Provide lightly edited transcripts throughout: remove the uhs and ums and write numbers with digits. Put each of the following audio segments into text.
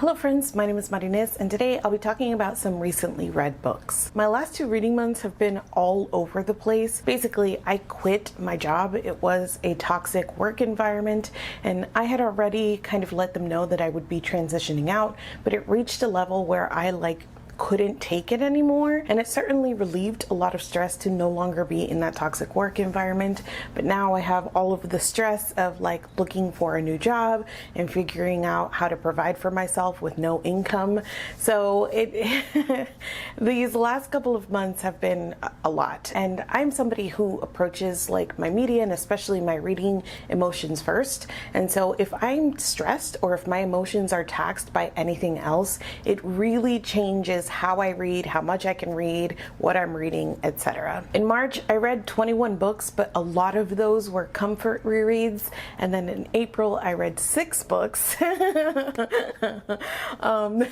Hello friends, my name is Marines and today I'll be talking about some recently read books. My last 2 reading months have been all over the place. Basically, I quit my job. It was a toxic work environment and I had already kind of let them know that I would be transitioning out, but it reached a level where I couldn't take it anymore, and it certainly relieved a lot of stress to no longer be in that toxic work environment. But now I have all of the stress of looking for a new job and figuring out how to provide for myself with no income. So these last couple of months have been a lot, and I'm somebody who approaches my media and especially my reading emotions first. And so if I'm stressed or if my emotions are taxed by anything else, it really changes how I read, how much I can read, what I'm reading, etc. In March, I read 21 books, but a lot of those were comfort rereads. And then in April, I read 6 books.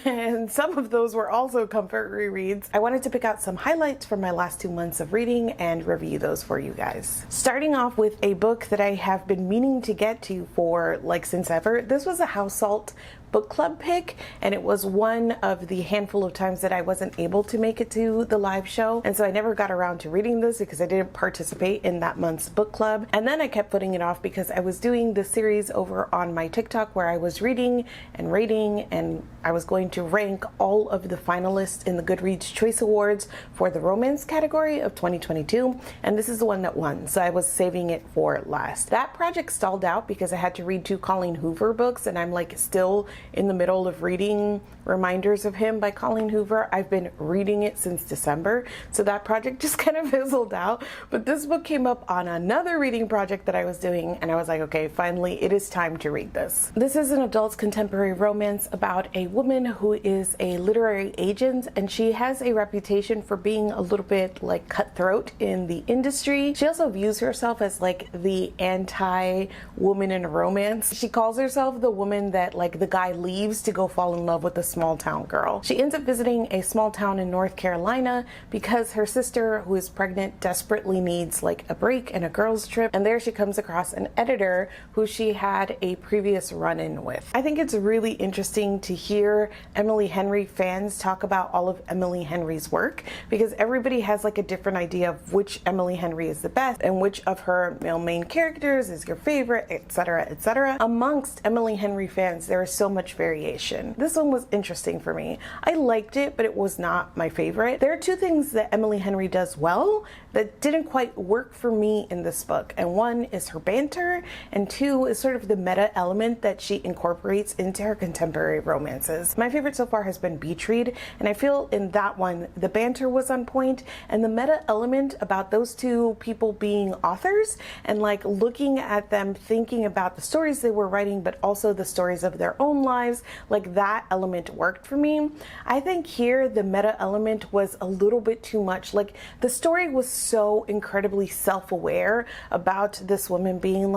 And some of those were also comfort rereads. I wanted to pick out some highlights from my last 2 months of reading and review those for you guys. Starting off with a book that I have been meaning to get to for since ever. This was a House Salt book club pick, and it was one of the handful of times that I wasn't able to make it to the live show, and so I never got around to reading this because I didn't participate in that month's book club. And then I kept putting it off because I was doing the series over on my TikTok where I was reading and rating, and I was going to rank all of the finalists in the Goodreads Choice Awards for the romance category of 2022, and this is the one that won, so I was saving it for last. That project stalled out because I had to read 2 Colleen Hoover books, and I'm still in the middle of reading Reminders of Him by Colleen Hoover. I've been reading it since December, so that project just kind of fizzled out. But this book came up on another reading project that I was doing, and I was like, okay, finally it is time to read this. This is an adult contemporary romance about a woman who is a literary agent, and she has a reputation for being a little bit cutthroat in the industry. She also views herself as the anti-woman in romance. She calls herself the woman that the guy leaves to go fall in love with a small town girl. She ends up visiting a small town in North Carolina because her sister, who is pregnant, desperately needs a break and a girls trip, and there she comes across an editor who she had a previous run-in with. I think it's really interesting to hear Emily Henry fans talk about all of Emily Henry's work, because everybody has a different idea of which Emily Henry is the best and which of her male main characters is your favorite, etc., etc. Amongst Emily Henry fans, there is so much variation. This one was interesting for me. I liked it, but it was not my favorite. There are 2 things that Emily Henry does well that didn't quite work for me in this book, and one is her banter, and 2 is sort of the meta element that she incorporates into her contemporary romances. My favorite so far has been Beach Read, and I feel in that one the banter was on point, and the meta element about those 2 people being authors and looking at them, thinking about the stories they were writing, but also the stories of their own lives, that element worked for me. I think here the meta element was a little bit too much. The story was so incredibly self-aware about this woman being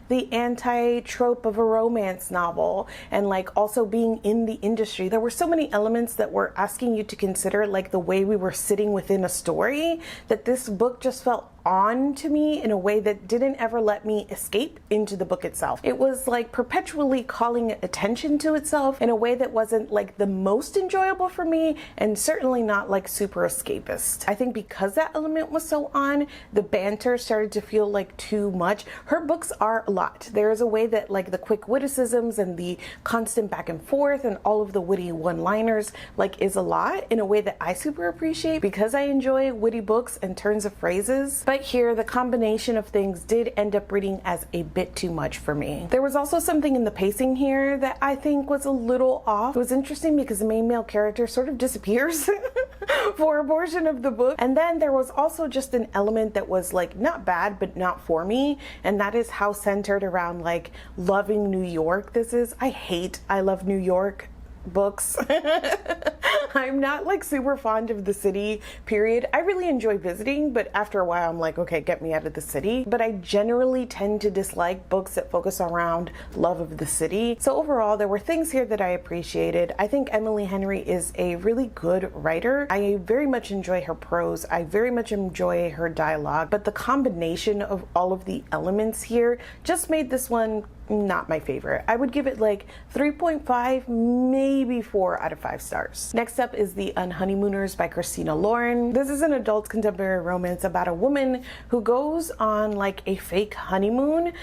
the anti-trope of a romance novel, and also being in the industry. There were so many elements that were asking you to consider the way we were sitting within a story, that this book just felt on to me in a way that didn't ever let me escape into the book itself. It was perpetually calling attention to itself in a way that wasn't the most enjoyable for me, and certainly not super escapist. I think because that element was so on, the banter started to feel too much. Her books are a lot. There is a way that the quick witticisms and the constant back and forth and all of the witty one-liners is a lot, in a way that I super appreciate because I enjoy witty books and turns of phrases. But here, the combination of things did end up reading as a bit too much for me. There was also something in the pacing here that I think was a little off. It was interesting because the main male character sort of disappears for a portion of the book. And then there was also just an element that was not bad, but not for me. And that is how centered around loving New York this is. I love New York books. I'm not super fond of the city, period. I really enjoy visiting, but after a while I'm okay, get me out of the city. But I generally tend to dislike books that focus around love of the city. So overall, there were things here that I appreciated. I think Emily Henry is a really good writer. I very much enjoy her prose. I very much enjoy her dialogue, but the combination of all of the elements here just made this one not my favorite. I would give it like 3.5, maybe 4 out of 5 stars. Next up is The Unhoneymooners by Christina Lauren. This is an adult contemporary romance about a woman who goes on like a fake honeymoon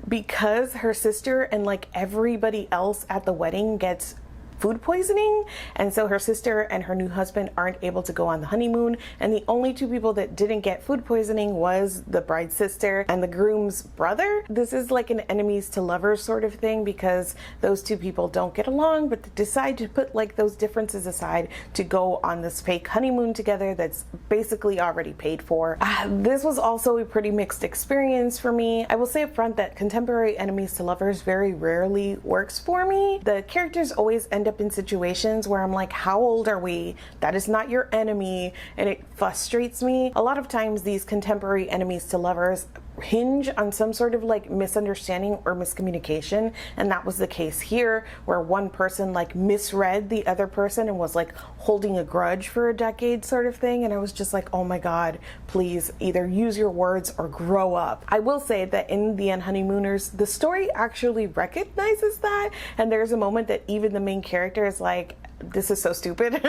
because her sister and like everybody else at the wedding gets food poisoning, and so her sister and her new husband aren't able to go on the honeymoon, and the only two people that didn't get food poisoning was the bride's sister and the groom's brother. This is like an enemies to lovers sort of thing because those two people don't get along, but they decide to put like those differences aside to go on this fake honeymoon together that's basically already paid for. This was also a pretty mixed experience for me. I will say up front that contemporary enemies to lovers very rarely works for me. The characters always end up in situations where I'm like, how old are we? That is not your enemy, and it frustrates me. A lot of times these contemporary enemies to lovers hinge on some sort of like misunderstanding or miscommunication, and that was the case here, where one person like misread the other person and was like holding a grudge for a decade sort of thing, and I was just like, oh my god, please either use your words or grow up. I will say that in The Unhoneymooners, the story actually recognizes that, and there's a moment that even the main character is like, this is so stupid.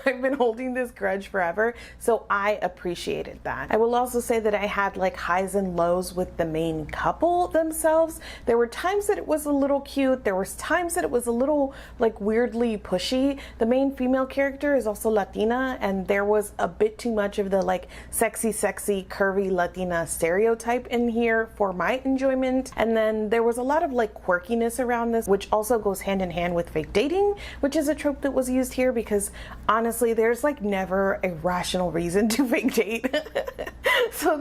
I've been holding this grudge forever. So I appreciated that. I will also say that I had like highs and lows with the main couple themselves. There were times that it was a little cute. There was times that it was a little like weirdly pushy. The main female character is also Latina, and there was a bit too much of the like sexy, curvy Latina stereotype in here for my enjoyment. And then there was a lot of like quirkiness around this, which also goes hand in hand with fake dating, which is a trope that was used here because honestly there's like never a rational reason to fake date. So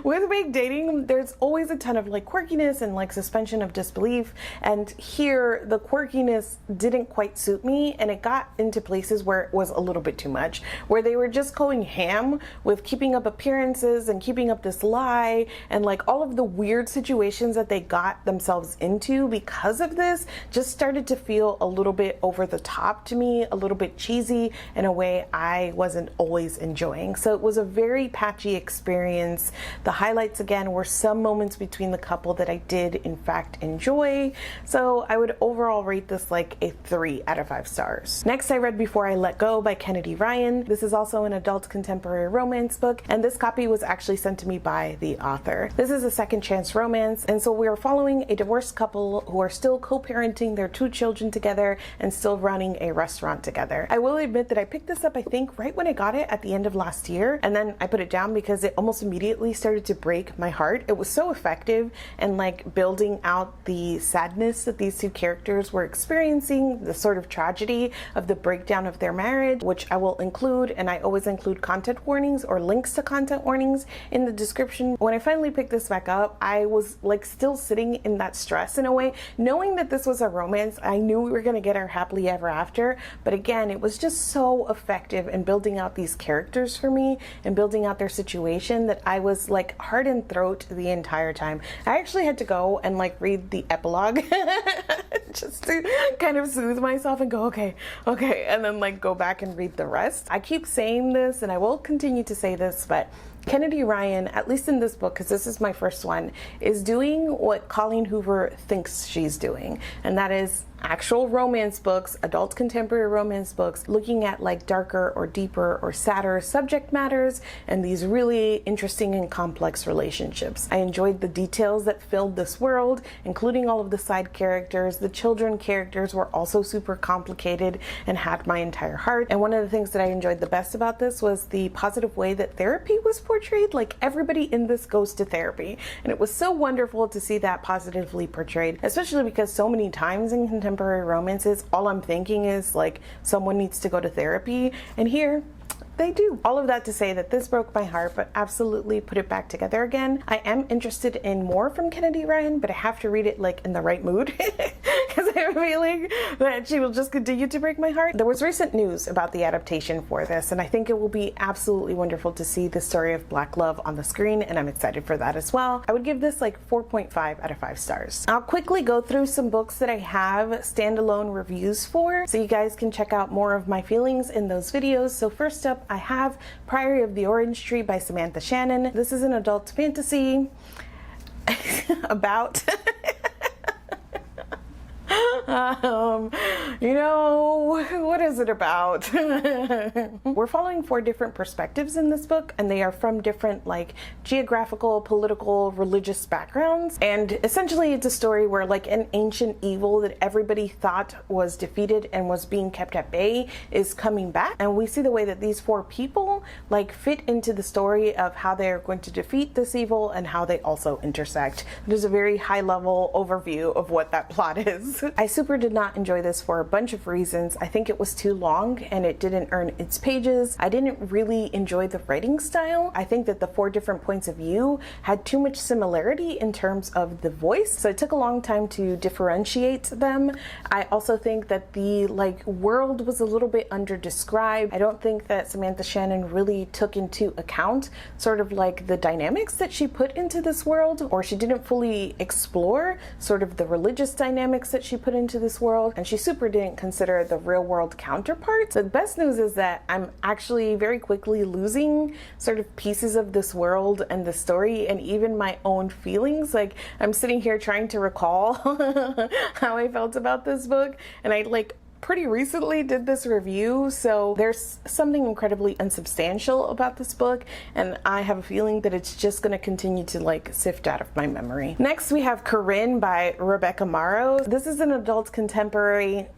with fake dating there's always a ton of like quirkiness and like suspension of disbelief, and here the quirkiness didn't quite suit me, and it got into places where it was a little bit too much, where they were just going ham with keeping up appearances and keeping up this lie, and like all of the weird situations that they got themselves into because of this just started to feel a little bit over the top to me, a little bit cheesy in a way I wasn't always enjoying. So it was a very patchy experience. The highlights again were some moments between the couple that I did in fact enjoy. So I would overall rate this like a 3 out of 5 stars. Next, I read Before I Let Go by Kennedy Ryan. This is also an adult contemporary romance book, and this copy was actually sent to me by the author. This is a second chance romance, and so we are following a divorced couple who are still co-parenting their 2 children together and still running a restaurant together. I will admit that I picked this up I think right when I got it at the end of last year, and then I put it down because it almost immediately started to break my heart. It was so effective and like building out the sadness that these 2 characters were experiencing, the sort of tragedy of the breakdown of their marriage, which I will include, and I always include content warnings or links to content warnings in the description. When I finally picked this back up, I was like still sitting in that stress in a way, knowing that this was a romance. I knew we were going to get our happily ever after, but again, it was just so effective in building out these characters for me and building out their situation that I was like heart and throat the entire time. I actually had to go and like read the epilogue just to kind of soothe myself and go, okay, and then like go back and read the rest. I keep saying this and I will continue to say this, but Kennedy Ryan, at least in this book, because this is my first one, is doing what Colleen Hoover thinks she's doing, and that is actual romance books, adult contemporary romance books, looking at like darker or deeper or sadder subject matters and these really interesting and complex relationships. I enjoyed the details that filled this world, including all of the side characters. The children characters were also super complicated and had my entire heart. And one of the things that I enjoyed the best about this was the positive way that therapy was portrayed. Like everybody in this goes to therapy, and it was so wonderful to see that positively portrayed, especially because so many times in contemporary romances all I'm thinking is like someone needs to go to therapy, and here they do. All of that to say that this broke my heart, but absolutely put it back together again. I am interested in more from Kennedy Ryan, but I have to read it like in the right mood because I have a feeling that she will just continue to break my heart. There was recent news about the adaptation for this, and I think it will be absolutely wonderful to see the story of Black love on the screen, and I'm excited for that as well. I would give this like 4.5 out of 5 stars. I'll quickly go through some books that I have standalone reviews for, so you guys can check out more of my feelings in those videos. So first up, I have Priory of the Orange Tree by Samantha Shannon. This is an adult fantasy about You know, what is it about? We're following 4 different perspectives in this book, and they are from different like geographical, political, religious backgrounds. And essentially it's a story where like an ancient evil that everybody thought was defeated and was being kept at bay is coming back. And we see the way that these 4 people like fit into the story of how they're going to defeat this evil and how they also intersect. There's a very high level overview of what that plot is. I super did not enjoy this for a bunch of reasons. I think it was too long and it didn't earn its pages. I didn't really enjoy the writing style. I think that the 4 different points of view had too much similarity in terms of the voice, so it took a long time to differentiate them. I also think that the like world was a little bit under-described. I don't think that Samantha Shannon really took into account sort of like the dynamics that she put into this world, or she didn't fully explore sort of the religious dynamics that she put into this world, and she super didn't consider the real world counterparts. So the best news is that I'm actually very quickly losing sort of pieces of this world and the story and even my own feelings. Like I'm sitting here trying to recall how I felt about this book, and I like pretty recently did this review, so there's something incredibly unsubstantial about this book, and I have a feeling that it's just going to continue to like sift out of my memory. Next we have Corinne by Rebecca Morrow. This is an adult contemporary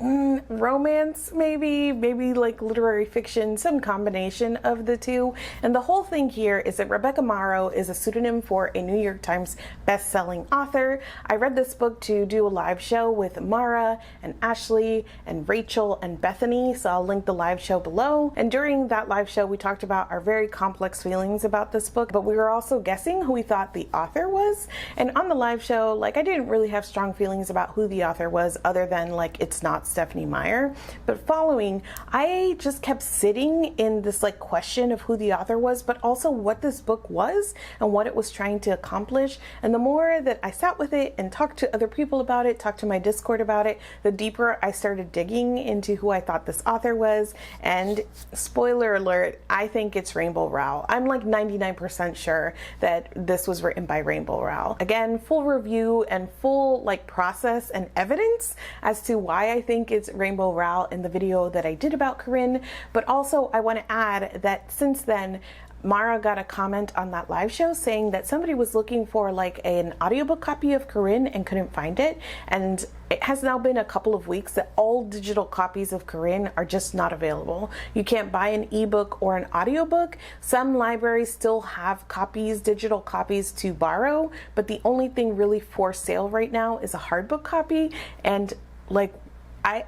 romance, maybe like literary fiction, some combination of the two. And the whole thing here is that Rebecca Morrow is a pseudonym for a New York Times best-selling author. I read this book to do a live show with Mara and Ashley and Rachel and Bethany, so I'll link the live show below. And during that live show we talked about our very complex feelings about this book, but we were also guessing who we thought the author was. And on the live show, like I didn't really have strong feelings about who the author was other than like it's not Stephanie Meyer. But following, I just kept sitting in this like question of who the author was, but also what this book was and what it was trying to accomplish. And the more that I sat with it and talked to other people about it, talked to my Discord about it, the deeper I started digging into who I thought this author was. And spoiler alert, I think it's Rainbow Rowell. I'm like 99% sure that this was written by Rainbow Rowell. Again, full review and full like process and evidence as to why I think it's Rainbow Rowell in the video that I did about Corinne. But also I want to add that since then Mara got a comment on that live show saying that somebody was looking for like an audiobook copy of Corinne and couldn't find it, and it has now been a couple of weeks that all digital copies of Corinne are just not available. You can't buy an ebook or an audiobook. Some libraries still have copies, digital copies to borrow, but the only thing really for sale right now is a hardbook copy. And like I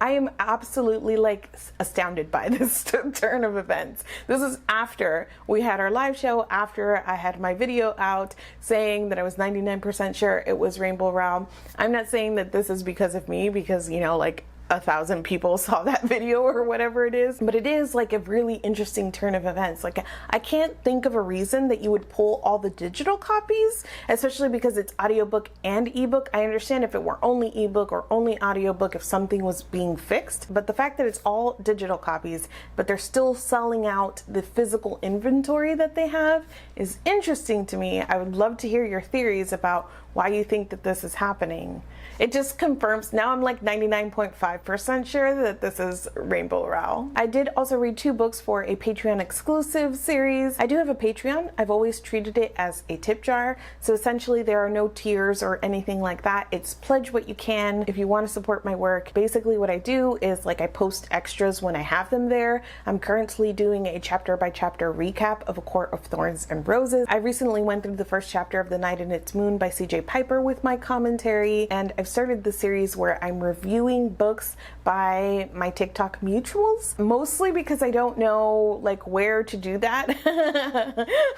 am absolutely like astounded by this turn of events. This is after we had our live show, after I had my video out saying that I was 99% sure it was Rainbow Rowell. I'm not saying that this is because of me, because you know, like 1,000 people saw that video or whatever it is, but it is like a really interesting turn of events. Like I can't think of a reason that you would pull all the digital copies, especially because it's audiobook and ebook. I understand if it were only ebook or only audiobook if something was being fixed, but the fact that it's all digital copies but they're still selling out the physical inventory that they have is interesting to me. I would love to hear your theories about why you think that this is happening. It just confirms, now I'm like 99.5% sure that this is Rainbow Rowell. I did also read 2 books for a Patreon exclusive series. I do have a Patreon. I've always treated it as a tip jar. So essentially there are no tiers or anything like that. It's pledge what you can if you want to support my work. Basically what I do is like I post extras when I have them there. I'm currently doing a chapter by chapter recap of A Court of Thorns and Roses. I recently went through the first chapter of The Night and Its Moon by CJ Piper with my commentary, and I've started the series where I'm reviewing books by my TikTok mutuals, mostly because I don't know like where to do that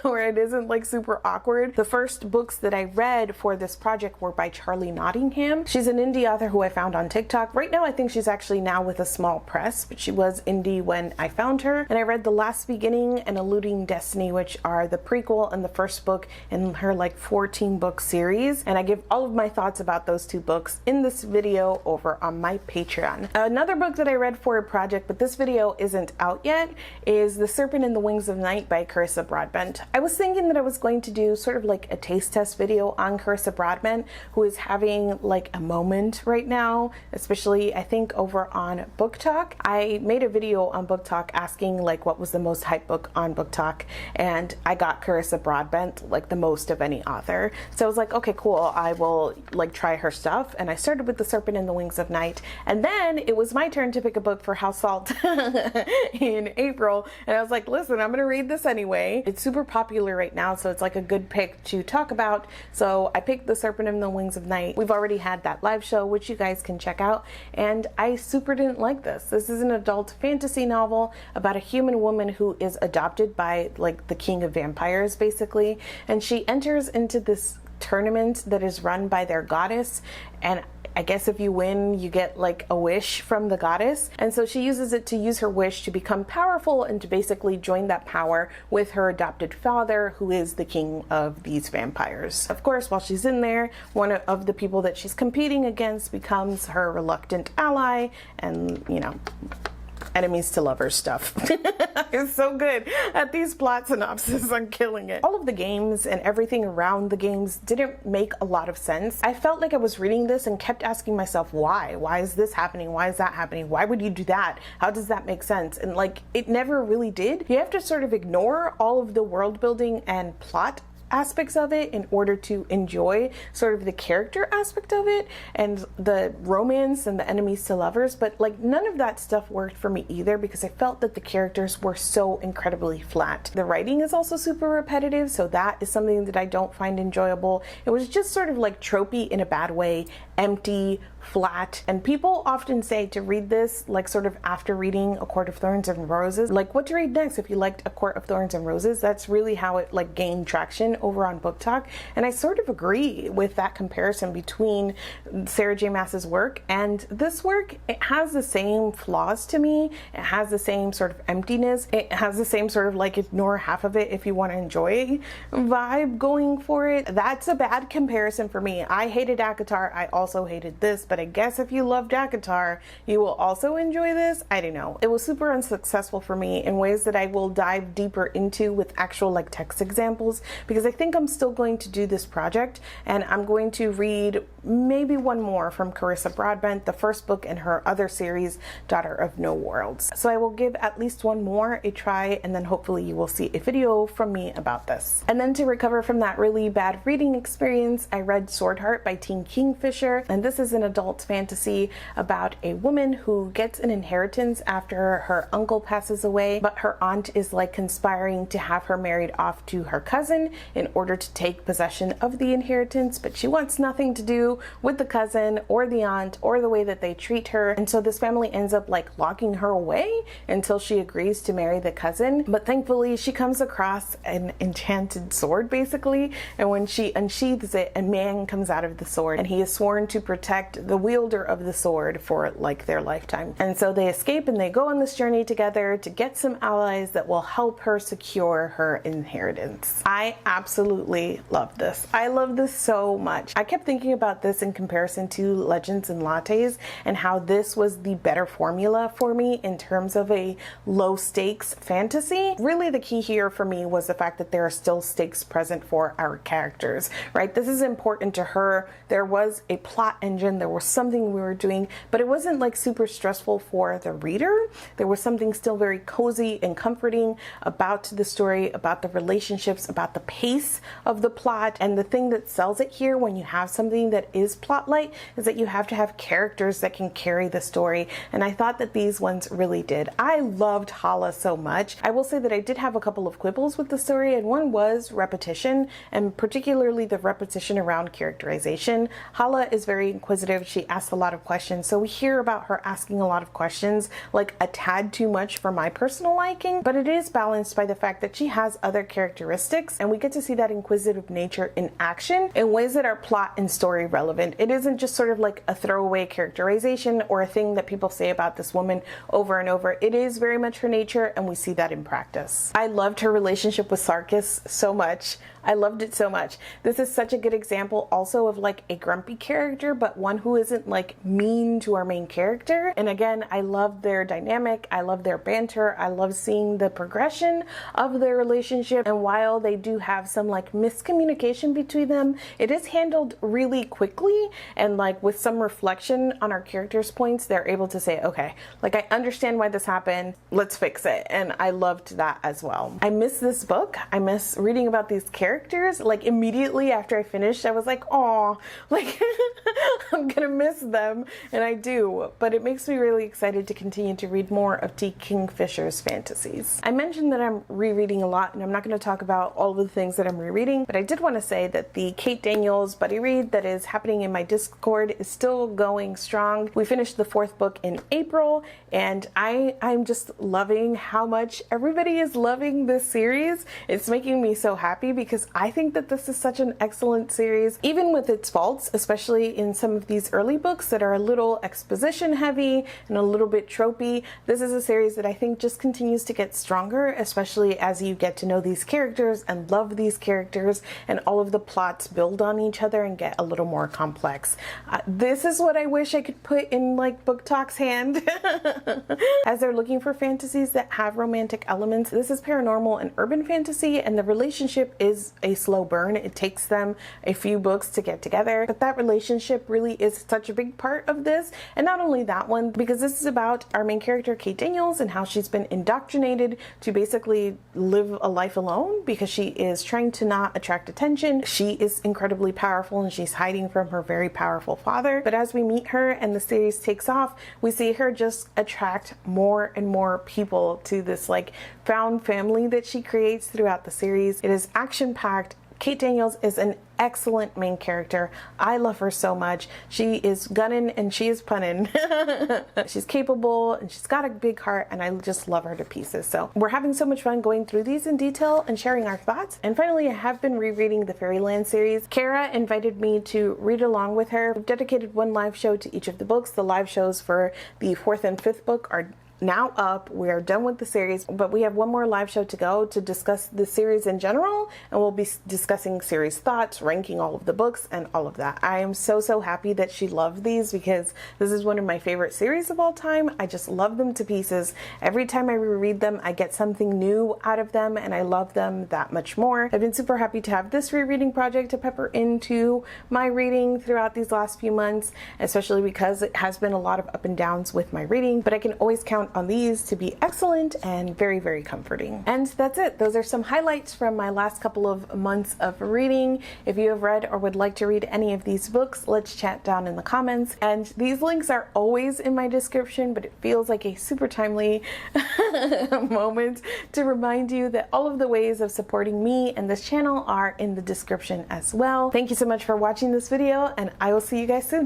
where it isn't like super awkward. The first books that I read for this project were by Charlie Nottingham. She's an indie author who I found on TikTok. Right now I think she's actually now with a small press, but she was indie when I found her. And I read The Last Beginning and Eluding Destiny, which are the prequel and the first book in her like 14 book series, and I give all of my thoughts about those 2 books in this video over on my Patreon. Another book that I read for a project, but this video isn't out yet, is The Serpent and the Wings of Night by Carissa Broadbent. I was thinking that I was going to do sort of like a taste test video on Carissa Broadbent, who is having like a moment right now, especially I think over on Book Talk. I made a video on Book Talk asking like what was the most hyped book on Book Talk, and I got Carissa Broadbent like the most of any author. So I was like, okay, cool, I will like try her stuff. And I started with The Serpent and the Wings of Night, and then it was my turn to pick a book for House Salt in April, and I was like, listen, I'm gonna read this anyway. It's super popular right now, so it's like a good pick to talk about. So I picked The Serpent and the Wings of Night. We've already had that live show, which you guys can check out, and I super didn't like this. This is an adult fantasy novel about a human woman who is adopted by like the king of vampires basically, and she enters into this tournament that is run by their goddess, and I guess if you win, you get like a wish from the goddess. And so she uses it to use her wish to become powerful and to basically join that power with her adopted father, who is the king of these vampires. Of course, while she's in there, one of the people that she's competing against becomes her reluctant ally, and you know, enemies to lovers stuff. It's so good at these plot synopses. I'm killing it. All of the games and everything around the games didn't make a lot of sense. I felt like I was reading this and kept asking myself, why? Why is this happening? Why is that happening? Why would you do that? How does that make sense? And like, it never really did. You have to sort of ignore all of the world building and plot aspects of it in order to enjoy sort of the character aspect of it and the romance and the enemies to lovers, but like none of that stuff worked for me either, because I felt that the characters were so incredibly flat. The writing is also super repetitive, so that is something that I don't find enjoyable. It was just sort of like tropey in a bad way, empty, flat, and people often say to read this like sort of after reading A Court of Thorns and Roses, like what to read next if you liked A Court of Thorns and Roses. That's really how it like gained traction over on Book Talk, and I sort of agree with that comparison between Sarah J. Maas's work and this work. It has the same flaws to me, it has the same sort of emptiness, it has the same sort of like ignore half of it if you want to enjoy vibe going for it. That's a bad comparison for me. I hated ACOTAR, I also hated this, but I guess if you loved ACOTAR, you will also enjoy this. I don't know. It was super unsuccessful for me in ways that I will dive deeper into with actual like text examples, because I think I'm still going to do this project, and I'm going to read maybe one more from Carissa Broadbent, the first book in her other series, Daughter of No Worlds. So I will give at least one more a try, and then hopefully you will see a video from me about this. And then to recover from that really bad reading experience, I read Swordheart by Teen Kingfisher, and this is an adult fantasy about a woman who gets an inheritance after her uncle passes away, but her aunt is like conspiring to have her married off to her cousin in order to take possession of the inheritance, but she wants nothing to do with the cousin or the aunt or the way that they treat her, and so this family ends up like locking her away until she agrees to marry the cousin. But thankfully she comes across an enchanted sword basically, and when she unsheathes it, a man comes out of the sword, and he is sworn to protect the wielder of the sword for like their lifetime. And so they escape and they go on this journey together to get some allies that will help her secure her inheritance. I absolutely love this. I love this so much. I kept thinking about this in comparison to Legends and Lattes, and how this was the better formula for me in terms of a low stakes fantasy. Really the key here for me was the fact that there are still stakes present for our characters, right? This is important to her. There was a plot engine, there was something we were doing, but it wasn't like super stressful for the reader. There was something still very cozy and comforting about the story, about the relationships, about the pace of the plot. And the thing that sells it here when you have something that is plot light is that you have to have characters that can carry the story, and I thought that these ones really did. I loved Hala so much. I will say that I did have a couple of quibbles with the story, and one was repetition, and particularly the repetition around characterization. Hala is very inquisitive. She asks a lot of questions, so we hear about her asking a lot of questions, like a tad too much for my personal liking, but it is balanced by the fact that she has other characteristics, and we get to see that inquisitive nature in action in ways that are plot and story relevant. It isn't just sort of like a throwaway characterization or a thing that people say about this woman over and over. It is very much her nature, and we see that in practice. I loved her relationship with Sarkis so much. I loved it so much. This is such a good example also of like a grumpy character, but one who isn't like mean to our main character. And again, I love their dynamic. I love their banter. I love seeing the progression of their relationship. And while they do have some like miscommunication between them, it is handled really quickly, and like with some reflection on our characters' points, they're able to say, okay, like I understand why this happened, let's fix it. And I loved that as well. I miss this book. I miss reading about these characters. Like immediately after I finished, I was like, oh, like I'm gonna miss them, and I do, but it makes me really excited to continue to read more of T. Kingfisher's fantasies. I mentioned that I'm rereading a lot, and I'm not going to talk about all of the things that I'm rereading, but I did want to say that the Kate Daniels buddy read that is happening in my Discord is still going strong. We finished the 4th book in April, and I'm just loving how much everybody is loving this series. It's making me so happy because I think that this is such an excellent series, even with its faults, especially in some of these early books that are a little exposition heavy and a little bit tropey. This is a series that I think just continues to get stronger, especially as you get to know these characters and love these characters, and all of the plots build on each other and get a little more complex. This is what I wish I could put in like Book Talk's hand as they're looking for fantasies that have romantic elements. This is paranormal and urban fantasy, and the relationship is a slow burn. It takes them a few books to get together, but that relationship really is such a big part of this. And not only that one, because this is about our main character Kate Daniels and how she's been indoctrinated to basically live a life alone because she is trying to not attract attention. She is incredibly powerful and she's hiding from her very powerful father. But as we meet her and the series takes off, we see her just attract more and more people to this like found family that she creates throughout the series. It is action-packed. Kate Daniels is an excellent main character. I love her so much. She is gunning and she is punning. She's capable and she's got a big heart, and I just love her to pieces. So we're having so much fun going through these in detail and sharing our thoughts. And finally, I have been rereading the Fairyland series. Kara invited me to read along with her. We've dedicated one live show to each of the books. The live shows for the 4th and 5th book are now up. We are done with the series, but we have one more live show to go to discuss the series in general, and we'll be discussing series thoughts, ranking all of the books, and all of that. I am so happy that she loved these because this is one of my favorite series of all time. I just love them to pieces. Every time I reread them, I get something new out of them, and I love them that much more. I've been super happy to have this rereading project to pepper into my reading throughout these last few months, especially because it has been a lot of up and downs with my reading, but I can always count on these to be excellent and very comforting. And that's it. Those are some highlights from my last couple of months of reading. If you have read or would like to read any of these books, let's chat down in the comments. And these links are always in my description, but it feels like a super timely moment to remind you that all of the ways of supporting me and this channel are in the description as well. Thank you so much for watching this video, and I will see you guys soon.